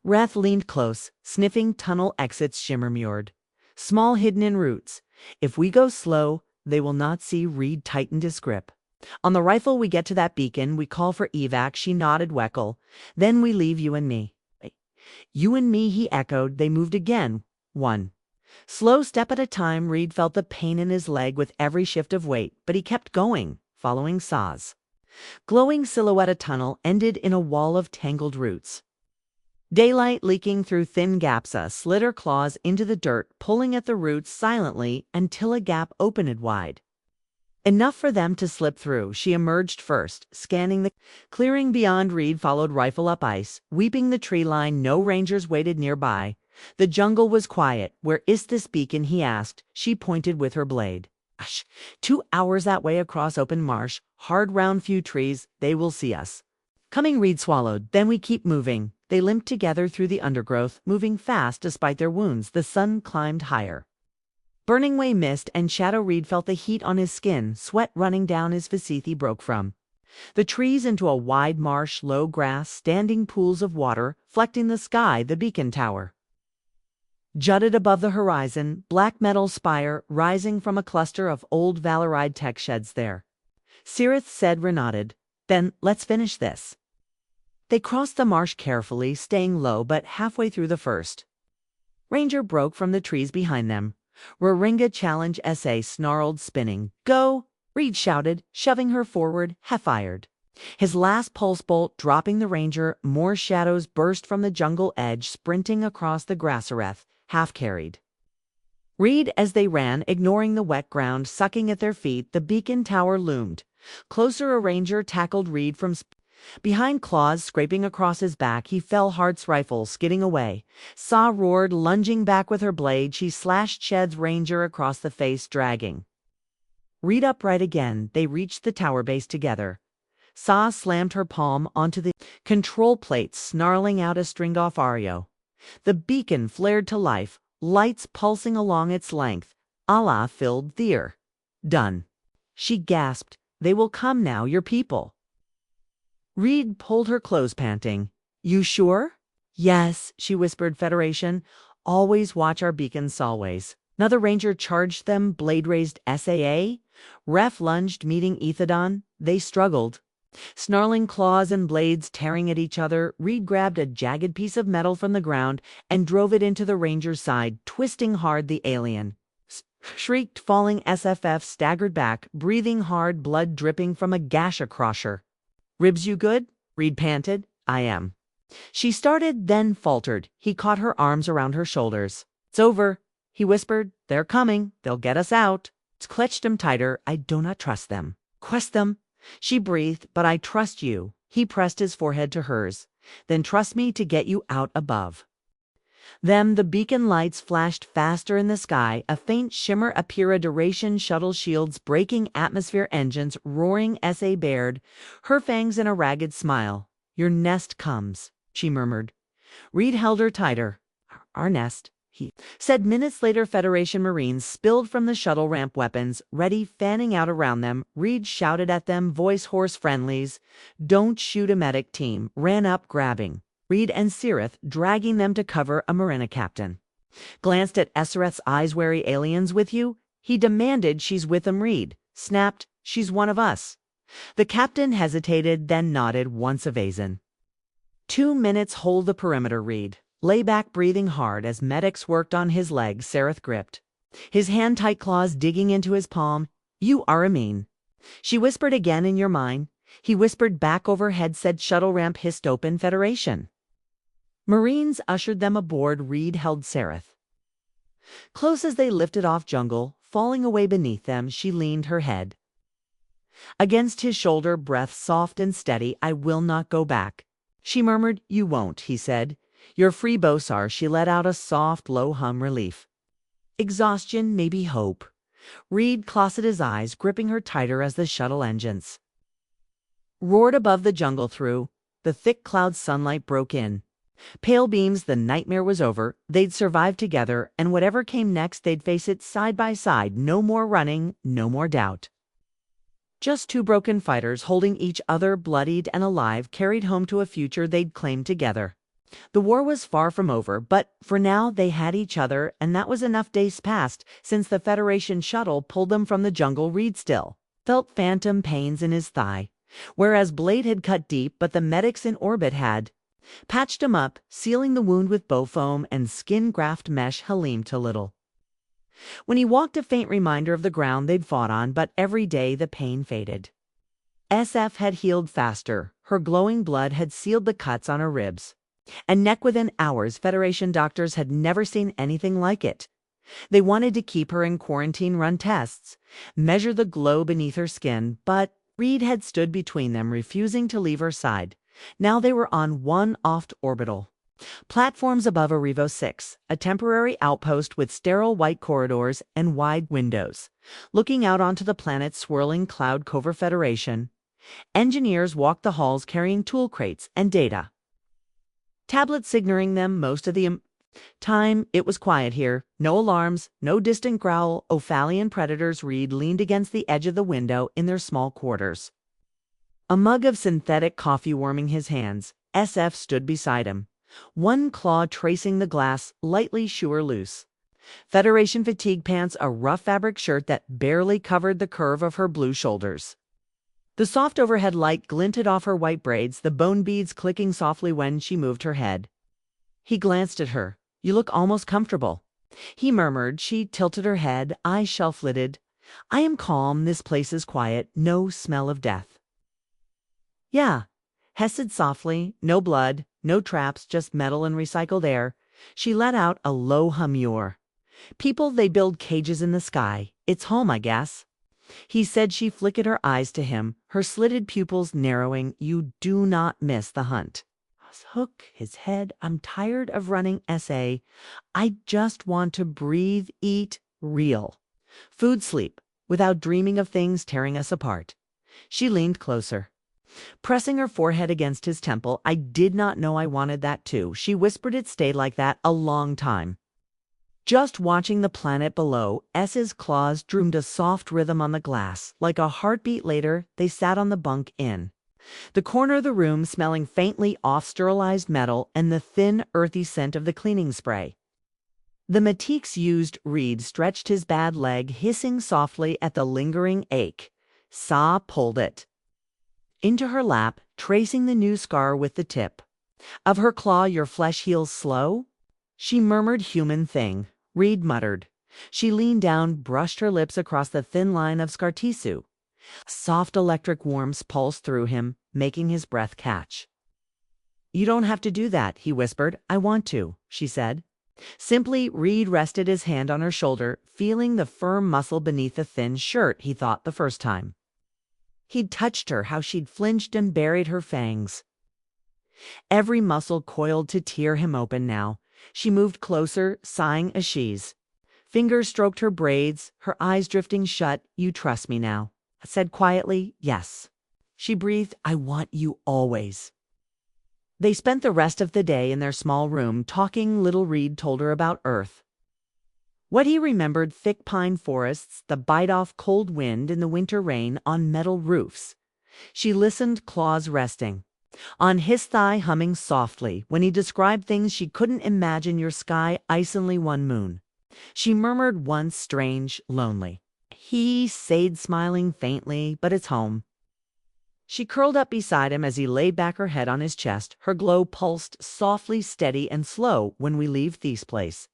Reth leaned close, sniffing. "Tunnel exits shimmer mirrored, small, hidden in roots. If we go slow, they will not see." Reed tightened his grip. "On the rifle, we get to that beacon, we call for evac." She nodded. "Weckle. Then we leave you and me." "You and me," he echoed. They moved again, one slow step at a time. Reed felt the pain in his leg with every shift of weight, but he kept going, following Saw's glowing silhouette. A tunnel ended in a wall of tangled roots, daylight leaking through thin gaps. Slid her claws into the dirt, pulling at the roots silently until a gap opened wide, enough for them to slip through. She emerged first, scanning the clearing beyond. Reed followed, rifle up ice, weeping the tree line. No rangers waited nearby. The jungle was quiet. "Where is this beacon?" he asked. She pointed with her blade. 2 hours that way, across open marsh, hard round, few trees. They will see us coming." Reed swallowed. "Then we keep moving." They limped together through the undergrowth, moving fast despite their wounds. The sun climbed higher, burning away mist and shadow. Reed felt the heat on his skin, sweat running down his face. He broke from the trees into a wide marsh, low grass, standing pools of water flecking the sky. The beacon tower jutted above the horizon, black metal spire rising from a cluster of old Valeride tech sheds there. Sirith said. Nodded. "Then let's finish this." They crossed the marsh carefully, staying low, but halfway through the first ranger broke from the trees behind them. "Raringa challenge." SA snarled, spinning. "Go!" Reed shouted, shoving her forward. Fired his last pulse bolt, dropping the ranger. More shadows burst from the jungle edge, sprinting across the grassareth, half-carried Reed as they ran, ignoring the wet ground sucking at their feet. The beacon tower loomed closer. A ranger tackled Reed from behind, claws scraping across his back. He fell, Hart's rifle skidding away. Saw roared, lunging back with her blade. She slashed Shed's ranger across the face, dragging Reed upright again. They reached the tower base together. Saw slammed her palm onto the control plate, snarling out a string-off ario. The beacon flared to life, lights pulsing along its length. Allah filled the air. "Done." She gasped. They will come now, your people. Reed pulled her close, panting. You sure? Yes, she whispered, Federation. Always watch our beacons, always. Another ranger charged them, blade raised SAA. Ref lunged, meeting Ethidon. They struggled. Snarling claws and blades tearing at each other, Reed grabbed a jagged piece of metal from the ground and drove it into the ranger's side, twisting hard the alien. Shrieked, falling SFF staggered back, breathing hard, blood dripping from a gash across her. Ribs you good? Reed panted. I am. She started, then faltered. He caught her arms around her shoulders. It's over, he whispered. They're coming. They'll get us out. Clutched him tighter. I do not trust them. Quest them. She breathed, but I trust you. He pressed his forehead to hers. Then trust me to get you out above. Then the beacon lights flashed faster in the sky, a faint shimmer appear, a duration shuttle shields breaking atmosphere engines, roaring SA bared, her fangs in a ragged smile. Your nest comes, she murmured. Reed held her tighter. Our nest, he said. Minutes later, Federation Marines spilled from the shuttle ramp, weapons ready, fanning out around them. Reed shouted at them, voice hoarse friendlies. Don't shoot a medic team, ran up, grabbing Reed and Sirith, dragging them to cover. A Marina captain glanced at Essereth's eyes. Wary aliens with you? He demanded. She's with them. Reed snapped. She's one of us. The captain hesitated, then nodded, once Evazan. 2 minutes, hold the perimeter. Reed lay back, breathing hard as medics worked on his legs. Sereth gripped his hand-tight, claws digging into his palm. You are Amin, she whispered. Again in your mind. He whispered back overhead, said shuttle ramp hissed open. Federation Marines ushered them aboard. Reed held Sereth close as they lifted off jungle, falling away beneath them. She leaned her head against his shoulder, breath soft and steady. I will not go back, she murmured. You won't, he said. You're free, Bosar. She let out a soft, low hum. Relief, exhaustion, maybe hope. Reed closed his eyes, gripping her tighter as the shuttle engines roared above the jungle. Through the thick cloud, sunlight broke in. Pale beams. The nightmare was over. They'd survive together, and whatever came next, they'd face it side by side. No more running, no more doubt. Just two broken fighters holding each other, bloodied and alive, carried home to a future they'd claimed together. The war was far from over, but for now they had each other, and that was enough. Days passed since the Federation shuttle pulled them from the jungle. Reed still felt phantom pains in his thigh, whereas Blade had cut deep, but the medics in orbit had patched him up, sealing the wound with bow foam and skin graft mesh. Haleemed a little when he walked, a faint reminder of the ground they'd fought on, but every day the pain faded. SF had healed faster. Her glowing blood had sealed the cuts on her ribs and neck within hours. Federation doctors had never seen anything like it. They wanted to keep her in quarantine, run tests, measure the glow beneath her skin, but Reed had stood between them, refusing to leave her side. Now they were on one off-orbital platforms above Arrivo 6, a temporary outpost with sterile white corridors and wide windows, looking out onto the planet's swirling cloud cover. Federation engineers walked the halls carrying tool crates and data tablets signaling them. Most of the time it was quiet here. No alarms, no distant growl. Ophalian predators. Reed leaned against the edge of the window in their small quarters, a mug of synthetic coffee warming his hands. SF stood beside him, one claw tracing the glass, lightly sure loose. Federation fatigue pants, a rough fabric shirt that barely covered the curve of her blue shoulders. The soft overhead light glinted off her white braids, the bone beads clicking softly when she moved her head. He glanced at her. You look almost comfortable, he murmured. She tilted her head, eyes shelf-lidded. I am calm. This place is quiet. No smell of death. Yeah, Hesed softly. No blood, no traps, just metal and recycled air. She let out a low hum. Your people, they build cages in the sky. It's home, I guess, he said. She flickered her eyes to him, her slitted pupils narrowing. You do not miss the hunt. Hook his head. I'm tired of running SA. I just want to breathe, eat, real food, sleep, without dreaming of things tearing us apart. She leaned closer, pressing her forehead against his temple. I did not know I wanted that too, she whispered. It stayed like that a long time. Just watching the planet below, S's claws drummed a soft rhythm on the glass. Like a heartbeat later, they sat on the bunk in the corner of the room, smelling faintly off sterilized metal and the thin, earthy scent of the cleaning spray. The Matiques used Reed stretched his bad leg, hissing softly at the lingering ache. Sa pulled it into her lap, tracing the new scar with the tip of her claw. Your flesh heals slow, she murmured. Human thing, Reed muttered. She leaned down, brushed her lips across the thin line of scar tissue. Soft electric warmth pulsed through him, making his breath catch. You don't have to do that, he whispered. I want to, she said. Simply, Reed rested his hand on her shoulder, feeling the firm muscle beneath the thin shirt. He thought the first time he'd touched her, how she'd flinched and buried her fangs. Every muscle coiled to tear him open now. She moved closer, sighing as she's fingers stroked her braids, her eyes drifting shut. You trust me now? I said quietly. Yes. She breathed. I want you always. They spent the rest of the day in their small room talking. Little Reed told her about Earth. What he remembered: thick pine forests, the bite-off cold wind in the winter rain on metal roofs. She listened, claws resting on his thigh, humming softly. When he described things she couldn't imagine, your sky, ice only one moon. She murmured once, strange, lonely. He said, smiling faintly, but it's home. She curled up beside him as he laid back her head on his chest. Her glow pulsed softly, steady and slow. When we leave this place,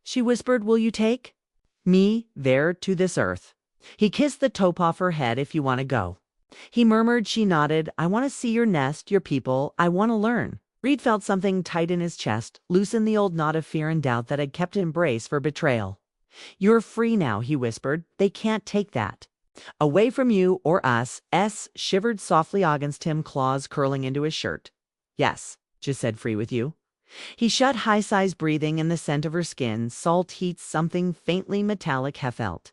she whispered, will you take me there to this Earth? He kissed the top off her head. If you want to go, he murmured. She nodded. I want to see your nest, your people. I want to learn. Reed felt something tight in his chest, loosen the old knot of fear and doubt that had kept him braced for betrayal. You're free now, he whispered. They can't take that away from you or us. S shivered softly against him, claws curling into his shirt. Yes, just said, free with you. He shut high-sized, breathing in the scent of her skin, salt heat, something faintly metallic he felt.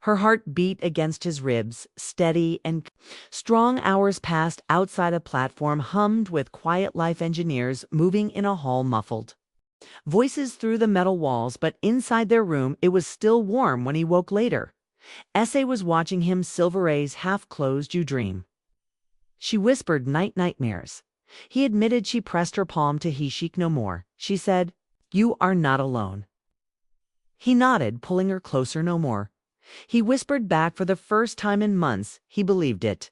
Her heart beat against his ribs, steady and strong. Hours passed outside a platform hummed with quiet life, engineers moving in a hall, muffled voices through the metal walls, but inside their room it was still warm. When he woke later, Essay was watching him, silver eyes half closed. You dream, she whispered. Nightmares. He admitted. She pressed her palm to his cheek. No more, she said. You are not alone. He nodded, pulling her closer. No more, he whispered back. For the first time in months, he believed it.